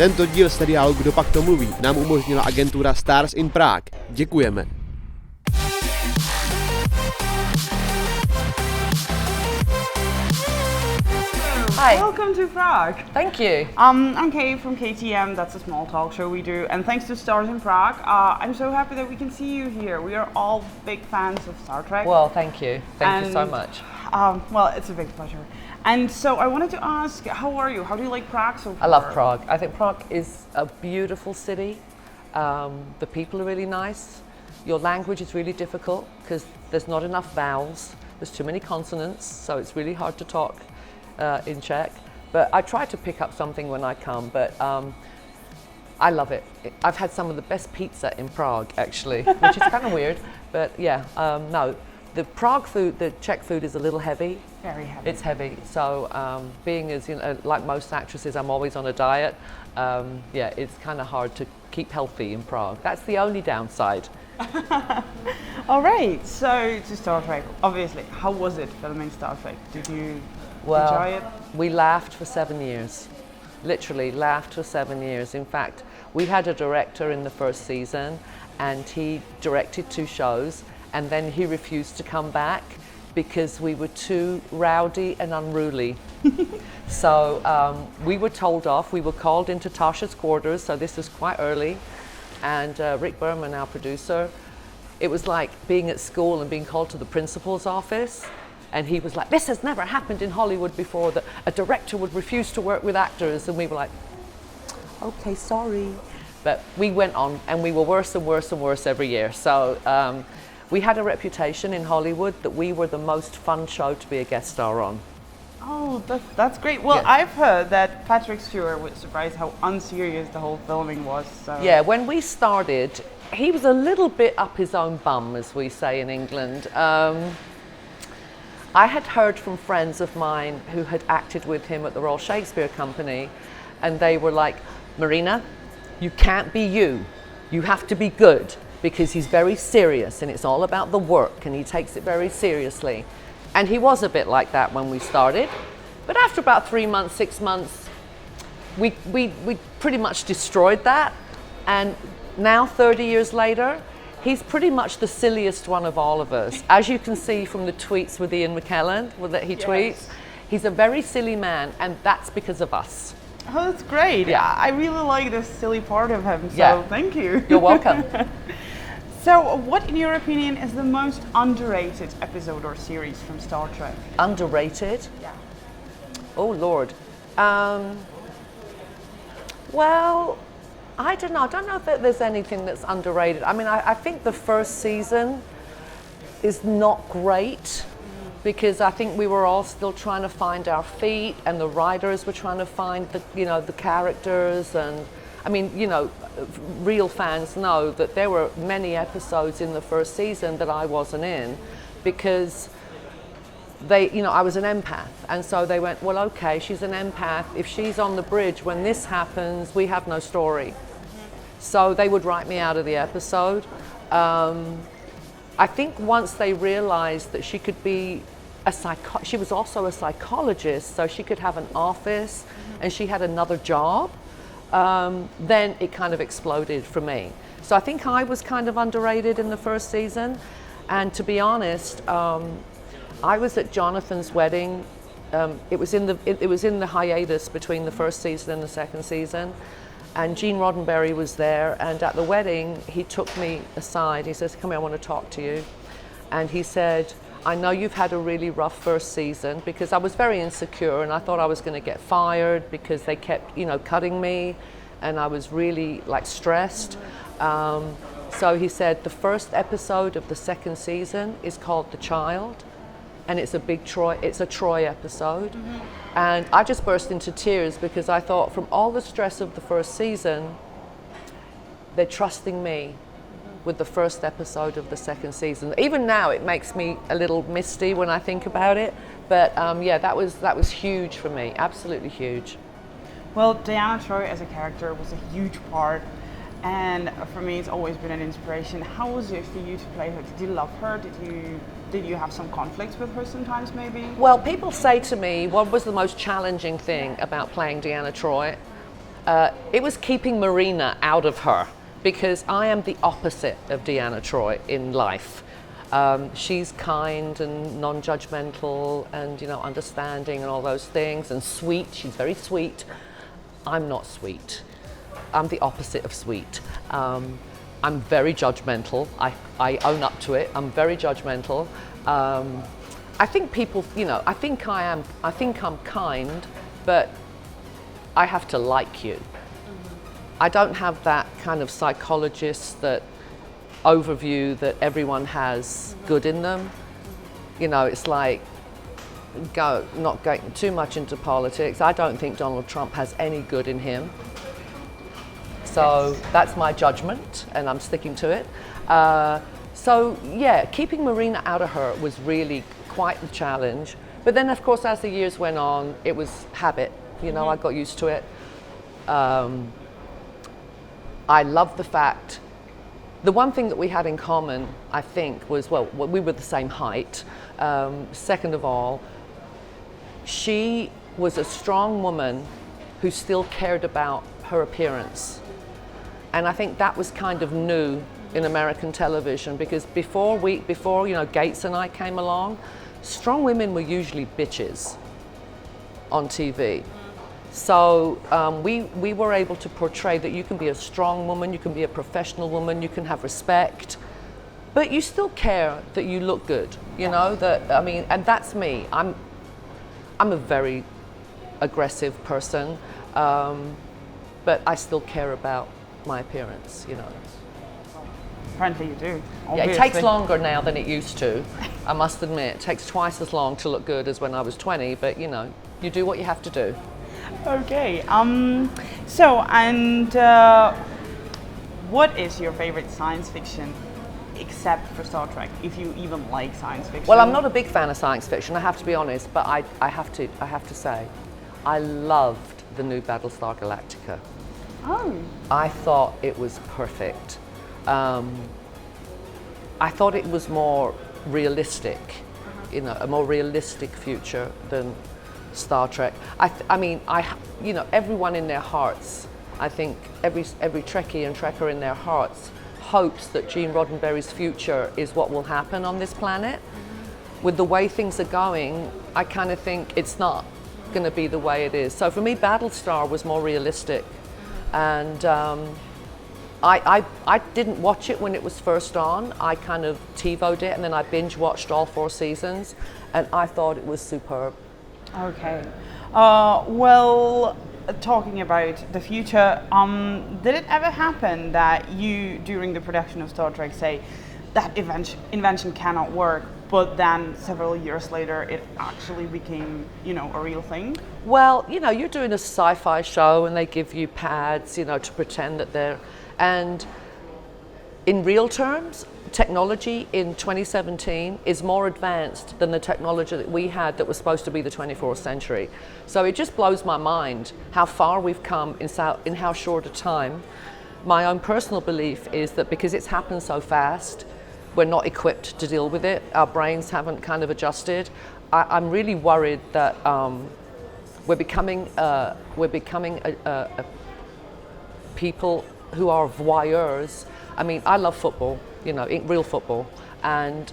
Tento díl seriálu Kdo pak to mluví nám umožnila agentura Stars in Prague. Děkujeme. Hi. Welcome to Prague. Thank you. I'm Kay from KTM, that's a small talk show we do, and thanks to Stars in Prague, I'm so happy that we can see you here. We are all big fans of Star Trek. Well, thank you. Thank you so much. Well, it's a big pleasure. And so I wanted to ask, how are you? How do you like Prague so far? I love Prague. I think Prague is a beautiful city. The people are really nice. Your language is really difficult because there's not enough vowels. There's too many consonants, so it's really hard to talk in Czech. But I try to pick up something when I come, but I love it. I've had some of the best pizza in Prague, actually, which is kind of weird, but yeah, no. The Prague food, the Czech food is a little heavy. Very heavy. It's heavy, so being as, like most actresses, I'm always on a diet. Yeah, it's kind of hard to keep healthy in Prague. That's the only downside. All right, so to Star Trek, obviously, how was it filming Star Trek? Did you enjoy it? We laughed for 7 years. Literally laughed for 7 years. In fact, we had a director in the first season and he directed 2 shows and then he refused to come back because we were too rowdy and unruly. So we were told off. We were called into Tasha's quarters, so this was quite early. And Rick Berman, our producer, it was like being at school and being called to the principal's office. And he was like, this has never happened in Hollywood before, that a director would refuse to work with actors. And we were like, okay, sorry. But we went on and we were worse and worse and worse every year. So we had a reputation in Hollywood that we were the most fun show to be a guest star on. Oh, that's great. Well, Yeah. I've heard that Patrick Stewart was surprised how unserious the whole filming was. So. Yeah, when we started, he was a little bit up his own bum, as we say in England. I had heard from friends of mine who had acted with him at the Royal Shakespeare Company, and they were like, Marina, you can't be you. You have to be good, because he's very serious and it's all about the work and he takes it very seriously. And he was a bit like that when we started. But after about 3 months, 6 months, we pretty much destroyed that. And now 30 years later, he's pretty much the silliest one of all of us. As you can see from the tweets with Ian McKellen that he tweets, he's a very silly man, and that's because of us. Oh, that's great. Yeah. I really like this silly part of him, so Yeah. thank you. You're welcome. So, what, in your opinion, is the most underrated episode or series from Star Trek? Underrated? Yeah. Oh, Lord. Well, I don't know. I don't know if there's anything that's underrated. I mean, I think the first season is not great because I think we were all still trying to find our feet, and the writers were trying to find the characters. And I mean, real fans know that there were many episodes in the first season that I wasn't in because I was an empath, and so they went, well, okay, she's an empath. If she's on the bridge when this happens, we have no story. So they would write me out of the episode. I think once they realized that she could be she was also a psychologist, so she could have an office and she had another job, then it kind of exploded for me. So I think I was kind of underrated in the first season. And to be honest, I was at Jonathan's wedding. It was in the hiatus between the first season and the second season. And Gene Roddenberry was there, and at the wedding, he took me aside. He says, come here, I want to talk to you. And he said, I know you've had a really rough first season, because I was very insecure and I thought I was going to get fired because they kept, cutting me, and I was really stressed. So he said, the first episode of the second season is called The Child, and it's a Troy episode. And I just burst into tears because I thought, from all the stress of the first season, they're trusting me with the first episode of the second season. Even now, it makes me a little misty when I think about it. But yeah, that was huge for me, absolutely huge. Well, Deanna Troi as a character was a huge part, and for me, it's always been an inspiration. How was it for you to play her? Did you love her? Did you have some conflicts with her sometimes, maybe? Well, people say to me, what was the most challenging thing about playing Deanna Troi? It was keeping Marina out of her, because I am the opposite of Deanna Troi in life. She's kind and non-judgmental and, you know, understanding and all those things, and sweet. She's very sweet. I'm not sweet. I'm the opposite of sweet. I'm very judgmental. I own up to it. I'm very judgmental. I think people, you know, I think I'm kind, but I have to like you. I don't have that kind of psychologist that overview that everyone has good in them. You know, it's like not going too much into politics. I don't think Donald Trump has any good in him. So that's my judgment, and I'm sticking to it. So yeah, keeping Marina out of her was really quite the challenge. But then, of course, as the years went on, it was habit. You know, I got used to it. I love the fact, the one thing that we had in common, I think, was, well, we were the same height. Second of all, she was a strong woman who still cared about her appearance. And I think that was kind of new in American television, because before you know, Gates and I came along, strong women were usually bitches on TV. So we were able to portray that you can be a strong woman, you can be a professional woman, you can have respect, but you still care that you look good. You know, that, I mean, and that's me. I'm a very aggressive person, but I still care about my appearance, you know. Apparently you do. Yeah, it takes longer now than it used to. I must admit, it takes twice as long to look good as when I was 20, but you know, you do what you have to do. Okay. What is your favorite science fiction, except for Star Trek, if you even like science fiction? Well, I'm not a big fan of science fiction, I have to be honest, but I have to say, I loved the new Battlestar Galactica. Oh. I thought it was perfect. I thought it was more realistic, you know, a more realistic future than Star Trek. I mean, you know, everyone in their hearts, I think every Trekkie and Trekker in their hearts hopes that Gene Roddenberry's future is what will happen on this planet. With the way things are going, I kind of think it's not going to be the way it is. So for me, Battlestar was more realistic, and I didn't watch it when it was first on. I kind of TiVo'd it, and then I binge watched all 4 seasons, and I thought it was superb. Okay. Well, talking about the future, did it ever happen that you, during the production of Star Trek, say that invention cannot work, but then several years later it actually became, you know, a real thing? Well, you know, you're doing a sci-fi show and they give you pads, you know, to pretend that they're, and in real terms, technology in 2017 is more advanced than the technology that we had that was supposed to be the 24th century. So it just blows my mind how far we've come in how short a time. My own personal belief is that because it's happened so fast, we're not equipped to deal with it. Our brains haven't kind of adjusted. I'm really worried that we're becoming people who are voyeurs. I mean, I love football, you know, real football. And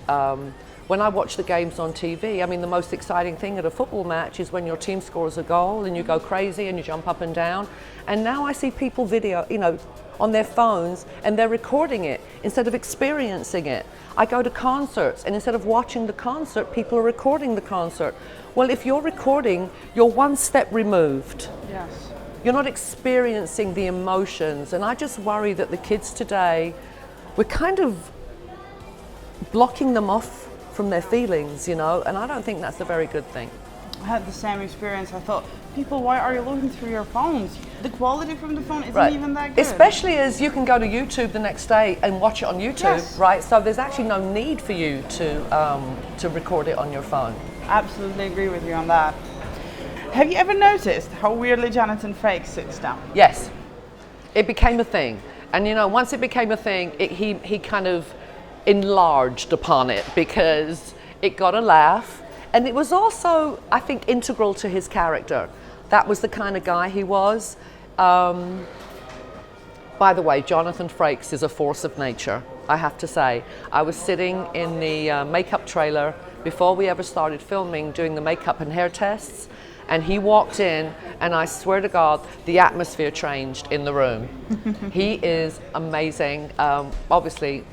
when I watch the games on TV, I mean, the most exciting thing at a football match is when your team scores a goal and you go crazy and you jump up and down. And now I see people video, you know, on their phones, and they're recording it instead of experiencing it. I go to concerts, and instead of watching the concert, people are recording the concert. Well, if you're recording, you're one step removed. Yes. You're not experiencing the emotions, and I just worry that the kids today, we're kind of blocking them off from their feelings, you know, and I don't think that's a very good thing. I had the same experience. I thought, people, why are you looking through your phones? The quality from the phone isn't even that good. Especially as you can go to YouTube the next day and watch it on YouTube, yes. Right? So there's actually no need for you to record it on your phone. Absolutely agree with you on that. Have you ever noticed how weirdly Jonathan Frakes sits down? Yes, it became a thing. And you know, once it became a thing, he kind of enlarged upon it because it got a laugh. And it was also, I think, integral to his character. That was the kind of guy he was. By the way, Jonathan Frakes is a force of nature, I have to say. I was sitting in the makeup trailer before we ever started filming, doing the makeup and hair tests, and he walked in, and I swear to God, the atmosphere changed in the room. He is amazing. Obviously,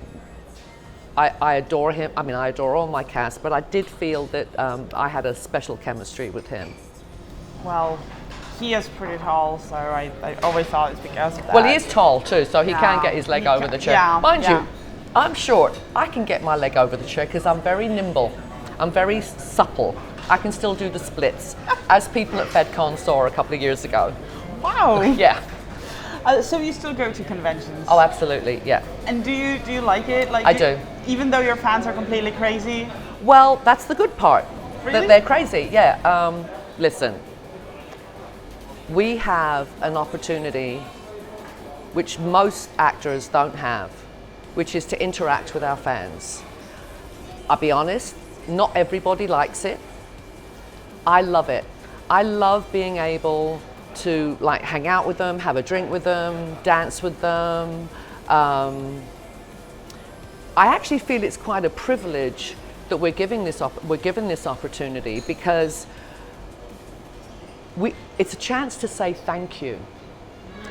I adore him. I mean, I adore all my cast, but I did feel that I had a special chemistry with him. Well, he is pretty tall, so I always thought it's because of that. Well, he is tall too, so he can get his leg over the chair. Yeah, Mind yeah. you, I'm short. I can get my leg over the chair because I'm very nimble. I'm very supple. I can still do the splits, as people at FedCon saw a couple of years ago. Wow. Yeah. So you still go to conventions? Oh, absolutely. Yeah. And do you like it? Like I do. Even though your fans are completely crazy? Well, that's the good part. Really? That they're crazy. Yeah. Listen. We have an opportunity which most actors don't have, which is to interact with our fans. I'll be honest, not everybody likes it. I love it. I love being able to like hang out with them, have a drink with them, dance with them. I actually feel it's quite a privilege that we're given this opportunity because it's a chance to say thank you.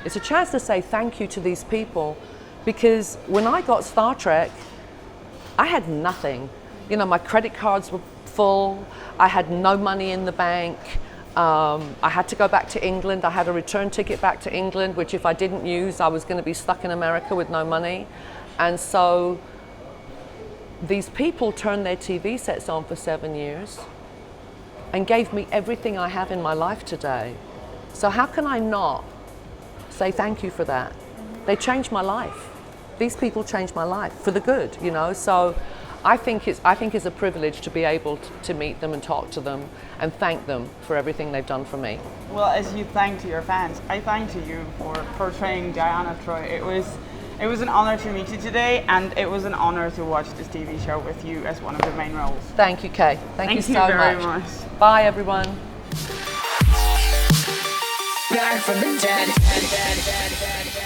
It's a chance to say thank you to these people because when I got Star Trek, I had nothing. You know, my credit cards were full. I had no money in the bank. I had to go back to England. I had a return ticket back to England, which if I didn't use, I was going to be stuck in America with no money. And so these people turned their TV sets on for 7 years and gave me everything I have in my life today. So how can I not say thank you for that? They changed my life. These people changed my life for the good, you know. So I think it's a privilege to be able to meet them and talk to them and thank them for everything they've done for me. Well, as you thanked your fans, I thanked you for portraying Diana Troy. It was an honor to meet you today, and it was an honor to watch this TV show with you as one of the main roles. Thank you, Kay. Thank you so very much. much. Bye, everyone. Back from the dead.